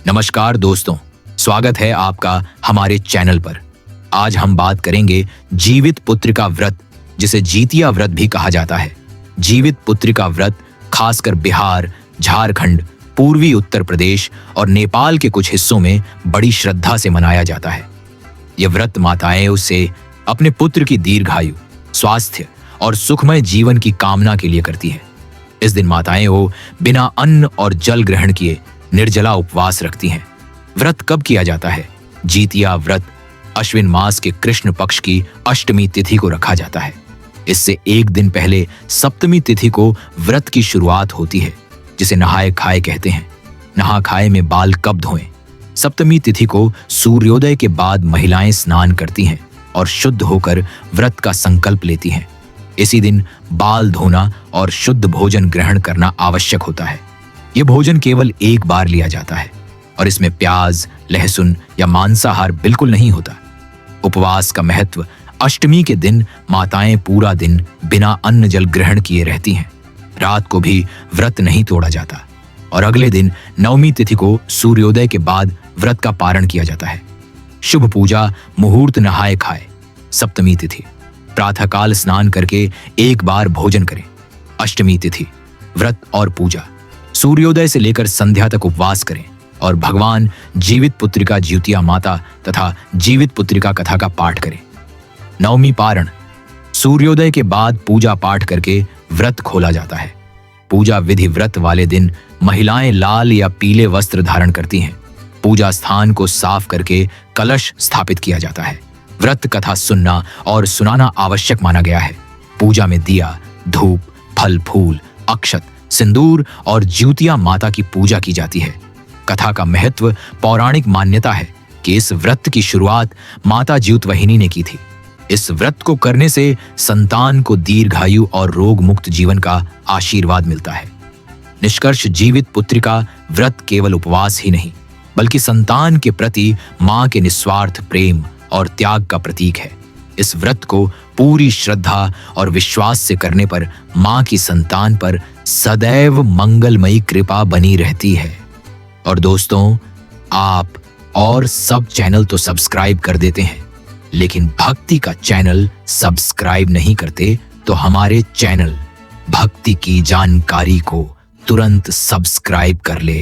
नमस्कार दोस्तों, स्वागत है आपका हमारे चैनल पर। आज हम बात करेंगे जीवित पुत्रिका व्रत, जिसे जीतिया व्रत भी कहा जाता है। जीवित पुत्रिका व्रत खासकर बिहार, झारखंड, पूर्वी उत्तर प्रदेश और नेपाल के कुछ हिस्सों में बड़ी श्रद्धा से मनाया जाता है। यह व्रत माताएं उसे अपने पुत्र की दीर्घायु, स्वास्थ्य और सुखमय जीवन की कामना के लिए करती है। इस दिन माताएं वो बिना अन्न और जल ग्रहण किए निर्जला उपवास रखती हैं। व्रत कब किया जाता है? जीतिया व्रत अश्विन मास के कृष्ण पक्ष की अष्टमी तिथि को रखा जाता है। इससे एक दिन पहले सप्तमी तिथि को व्रत की शुरुआत होती है, जिसे नहाए खाए कहते हैं। नहा खाए में बाल कब धोएं? सप्तमी तिथि को सूर्योदय के बाद महिलाएं स्नान करती हैं और शुद्ध होकर व्रत का संकल्प लेती हैं। इसी दिन बाल धोना और शुद्ध भोजन ग्रहण करना आवश्यक होता है। यह भोजन केवल एक बार लिया जाता है और इसमें प्याज, लहसुन या मांसाहार बिल्कुल नहीं होता। उपवास का महत्व: अष्टमी के दिन माताएं पूरा दिन बिना अन्न जल ग्रहण किए रहती हैं। रात को भी व्रत नहीं तोड़ा जाता और अगले दिन नवमी तिथि को सूर्योदय के बाद व्रत का पारण किया जाता है। शुभ पूजा मुहूर्त नहाए खाए। सप्तमी तिथि प्रातःकाल स्नान करके एक बार भोजन करें। अष्टमी तिथि व्रत और पूजा सूर्योदय से लेकर संध्या तक उपवास करें और भगवान जीवित पुत्रिका ज्योतिया माता तथा जीवित पुत्रिका कथा का पाठ करें। नवमी पारण सूर्योदय के बाद पूजा पाठ करके व्रत खोला जाता है। पूजा विधि व्रत वाले दिन महिलाएं लाल या पीले वस्त्र धारण करती हैं। पूजा स्थान को साफ करके कलश स्थापित किया जाता है। व्रत कथा सुनना और सुनाना आवश्यक माना गया है। पूजा में दिया, धूप, फल फूल, अक्षत, सिंदूर और ज्योतिया माता की पूजा की जाती है। कथा का महत्व: पौराणिक मान्यता है कि इस व्रत की शुरुआत माता ज्योतवहिनी ने की थी। इस व्रत को करने से संतान को दीर्घायु और रोग मुक्त जीवन का आशीर्वाद मिलता है। निष्कर्ष: जीवित पुत्रिका व्रत केवल उपवास ही नहीं, बल्कि संतान के प्रति मां के निस्वार्थ प्रेम और त्याग का प्रतीक है। इस व्रत को पूरी श्रद्धा और विश्वास से करने पर मां की संतान पर सदैव मंगलमयी कृपा बनी रहती है। और दोस्तों, आप और सब चैनल तो सब्सक्राइब कर देते हैं, लेकिन भक्ति का चैनल सब्सक्राइब नहीं करते, तो हमारे चैनल भक्ति की जानकारी को तुरंत सब्सक्राइब कर ले।